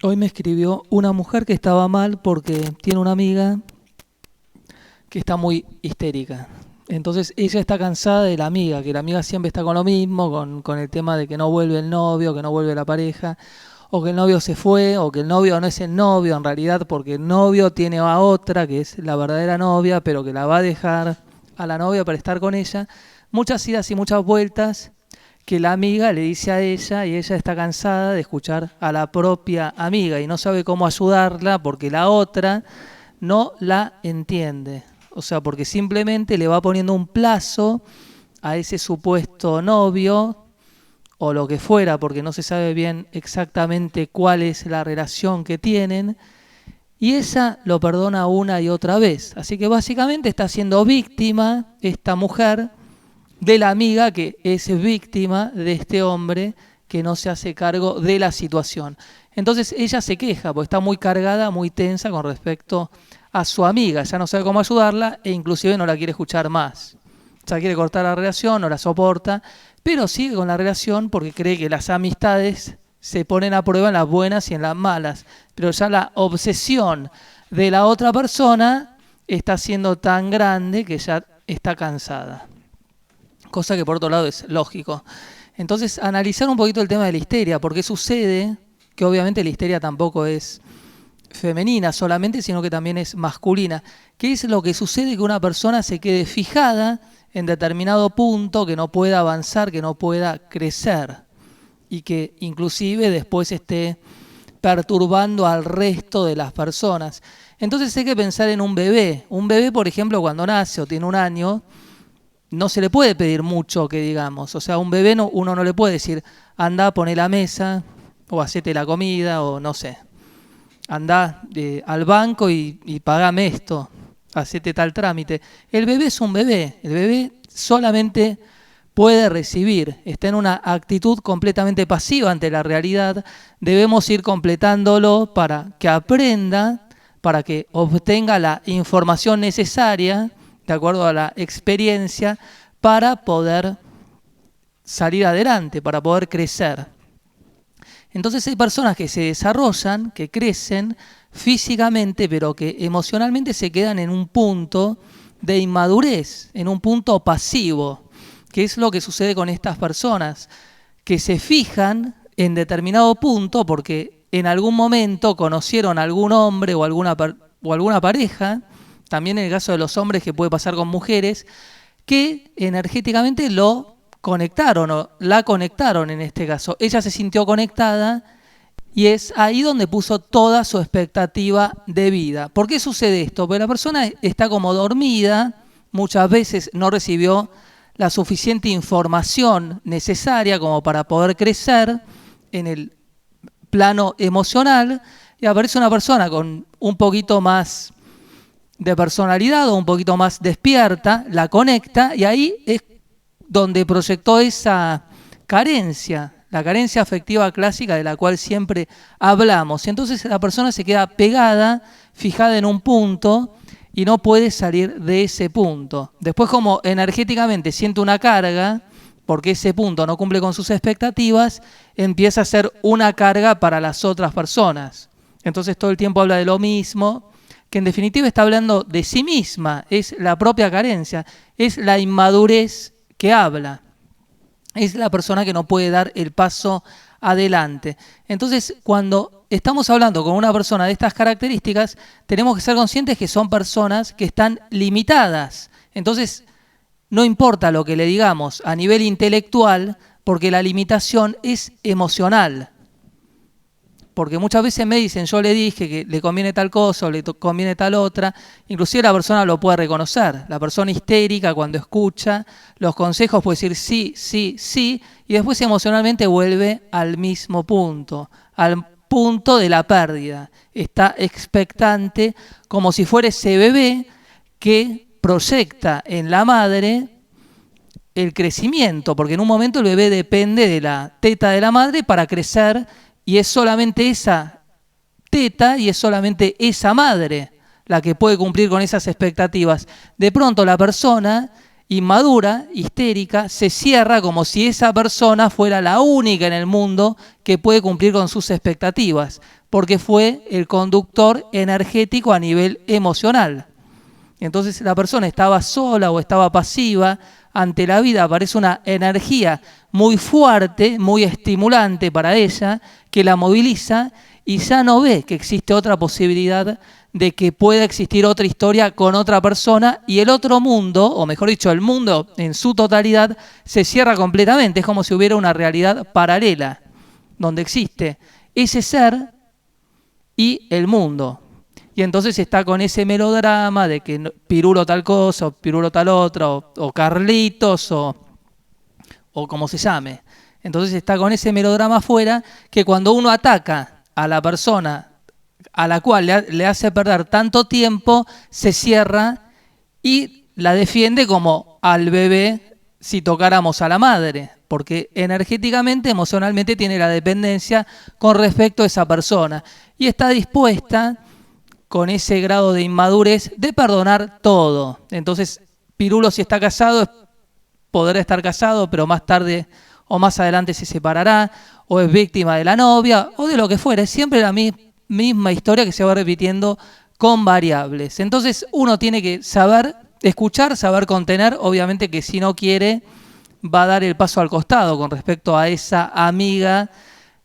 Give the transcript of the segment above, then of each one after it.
Hoy me escribió una mujer que estaba mal porque tiene una amiga que está muy histérica. Entonces ella está cansada de la amiga, que la amiga siempre está con lo mismo, con el tema de que no vuelve el novio, que no vuelve la pareja, o que el novio se fue, o que el novio no es el novio en realidad, porque el novio tiene a otra, que es la verdadera novia, pero que la va a dejar a la novia para estar con ella. Muchas idas y muchas vueltas que la amiga le dice a ella y ella está cansada de escuchar a la propia amiga y no sabe cómo ayudarla porque la otra no la entiende. O sea, porque simplemente le va poniendo un plazo a ese supuesto novio o lo que fuera, porque no se sabe bien exactamente cuál es la relación que tienen, y ella lo perdona una y otra vez. Así que básicamente está siendo víctima esta mujer de la amiga que es víctima de este hombre que no se hace cargo de la situación. Entonces ella se queja porque está muy cargada, muy tensa con respecto a su amiga, ya no sabe cómo ayudarla e inclusive no la quiere escuchar más. O sea, quiere cortar la relación, no la soporta, pero sigue con la relación porque cree que las amistades se ponen a prueba en las buenas y en las malas. Pero ya la obsesión de la otra persona está siendo tan grande que ya está cansada. Cosa que por otro lado es lógico. Entonces, analizar un poquito el tema de la histeria, porque sucede que obviamente la histeria tampoco es femenina solamente, sino que también es masculina. ¿Qué es lo que sucede? Que una persona se quede fijada en determinado punto, que no pueda avanzar, que no pueda crecer y que inclusive después esté perturbando al resto de las personas. Entonces hay que pensar en un bebé. Un bebé, por ejemplo, cuando nace o tiene un año, no se le puede pedir mucho que digamos. O sea, a un bebé uno no le puede decir, anda, poné la mesa, o hacete la comida, o no sé, anda al banco y pagame esto, hacete tal trámite. El bebé es un bebé, el bebé solamente puede recibir, está en una actitud completamente pasiva ante la realidad. Debemos ir completándolo para que aprenda, para que obtenga la información necesaria, de acuerdo a la experiencia, para poder salir adelante, para poder crecer. Entonces hay personas que se desarrollan, que crecen físicamente, pero que emocionalmente se quedan en un punto de inmadurez, en un punto pasivo, que es lo que sucede con estas personas, que se fijan en determinado punto porque en algún momento conocieron a algún hombre o alguna pareja, también en el caso de los hombres que puede pasar con mujeres, que energéticamente lo conectaron o la conectaron en este caso. Ella se sintió conectada y es ahí donde puso toda su expectativa de vida. ¿Por qué sucede esto? Porque la persona está como dormida, muchas veces no recibió la suficiente información necesaria como para poder crecer en el plano emocional, y aparece una persona con un poquito más de personalidad o un poquito más despierta, la conecta y ahí es donde proyectó esa carencia, la carencia afectiva clásica de la cual siempre hablamos. Y entonces la persona se queda pegada, fijada en un punto y no puede salir de ese punto. Después, como energéticamente siente una carga, porque ese punto no cumple con sus expectativas, empieza a ser una carga para las otras personas. Entonces todo el tiempo habla de lo mismo, que en definitiva está hablando de sí misma, es la propia carencia, es la inmadurez que habla, es la persona que no puede dar el paso adelante. Entonces, cuando estamos hablando con una persona de estas características, tenemos que ser conscientes que son personas que están limitadas. Entonces, no importa lo que le digamos a nivel intelectual, porque la limitación es emocional. Porque muchas veces me dicen, yo le dije que le conviene tal cosa o le conviene tal otra, inclusive la persona lo puede reconocer. La persona histérica cuando escucha los consejos puede decir sí, sí, sí, y después emocionalmente vuelve al mismo punto, al punto de la pérdida. Está expectante como si fuera ese bebé que proyecta en la madre el crecimiento, porque en un momento el bebé depende de la teta de la madre para crecer y es solamente esa teta y es solamente esa madre la que puede cumplir con esas expectativas. De pronto la persona inmadura, histérica, se cierra como si esa persona fuera la única en el mundo que puede cumplir con sus expectativas, porque fue el conductor energético a nivel emocional. Entonces la persona estaba sola o estaba pasiva ante la vida, aparece una energía muy fuerte, muy estimulante para ella, que la moviliza y ya no ve que existe otra posibilidad de que pueda existir otra historia con otra persona, y el otro mundo, o mejor dicho, el mundo en su totalidad, se cierra completamente. Es como si hubiera una realidad paralela, donde existe ese ser y el mundo. Y entonces está con ese melodrama de que Pirulo tal cosa, o Pirulo tal otra, o Carlitos, o como se llame. Entonces está con ese melodrama afuera, que cuando uno ataca a la persona a la cual le hace perder tanto tiempo, se cierra y la defiende como al bebé si tocáramos a la madre, porque energéticamente, emocionalmente tiene la dependencia con respecto a esa persona y está dispuesta, con ese grado de inmadurez, de perdonar todo. Entonces, Pirulo, si está casado, podrá estar casado, pero más tarde o más adelante se separará, o es víctima de la novia, o de lo que fuera. Es siempre la misma historia que se va repitiendo con variables. Entonces uno tiene que saber escuchar, saber contener. Obviamente que si no quiere, va a dar el paso al costado con respecto a esa amiga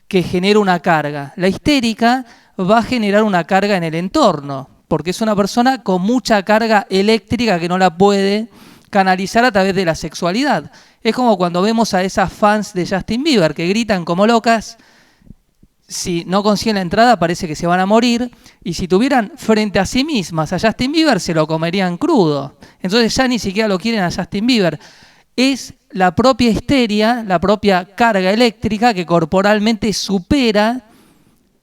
que genera una carga. La histérica va a generar una carga en el entorno, porque es una persona con mucha carga eléctrica que no la puede canalizar a través de la sexualidad. Es como cuando vemos a esas fans de Justin Bieber que gritan como locas. Si no consiguen la entrada, parece que se van a morir. Y si tuvieran frente a sí mismas a Justin Bieber, se lo comerían crudo. Entonces ya ni siquiera lo quieren a Justin Bieber. Es la propia histeria, la propia carga eléctrica que corporalmente supera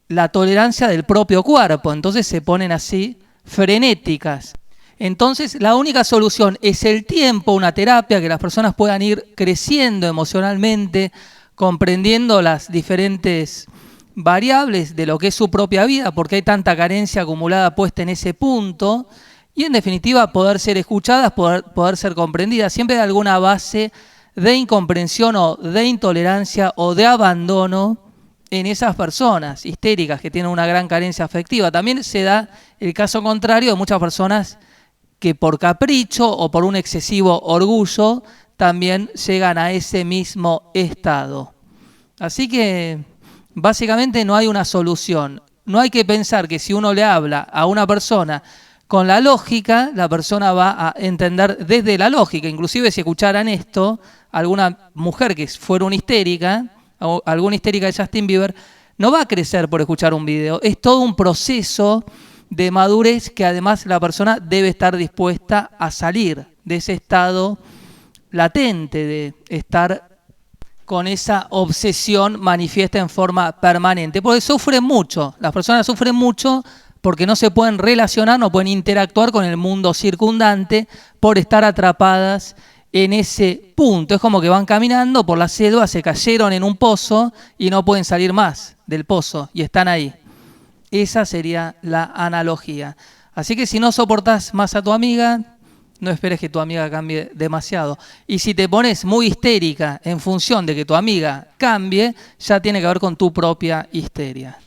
la tolerancia del propio cuerpo. Entonces se ponen así frenéticas. Entonces la única solución es el tiempo, una terapia, que las personas puedan ir creciendo emocionalmente, comprendiendo las diferentes variables de lo que es su propia vida, porque hay tanta carencia acumulada puesta en ese punto, y en definitiva poder ser escuchadas, poder ser comprendidas. Siempre hay alguna base de incomprensión o de intolerancia o de abandono en esas personas histéricas que tienen una gran carencia afectiva. También se da el caso contrario de muchas personas que por capricho o por un excesivo orgullo también llegan a ese mismo estado. Así que básicamente no hay una solución. No hay que pensar que si uno le habla a una persona con la lógica, la persona va a entender desde la lógica. Inclusive si escucharan esto, alguna mujer que fuera una histérica, o alguna histérica de Justin Bieber, no va a crecer por escuchar un video. Es todo un proceso de madurez que además la persona debe estar dispuesta a salir de ese estado latente de estar con esa obsesión manifiesta en forma permanente. Porque sufren mucho, las personas sufren mucho porque no se pueden relacionar, no pueden interactuar con el mundo circundante por estar atrapadas en ese punto. Es como que van caminando por la selva, se cayeron en un pozo y no pueden salir más del pozo y están ahí. Esa sería la analogía. Así que si no soportás más a tu amiga, no esperes que tu amiga cambie demasiado. Y si te pones muy histérica en función de que tu amiga cambie, ya tiene que ver con tu propia histeria.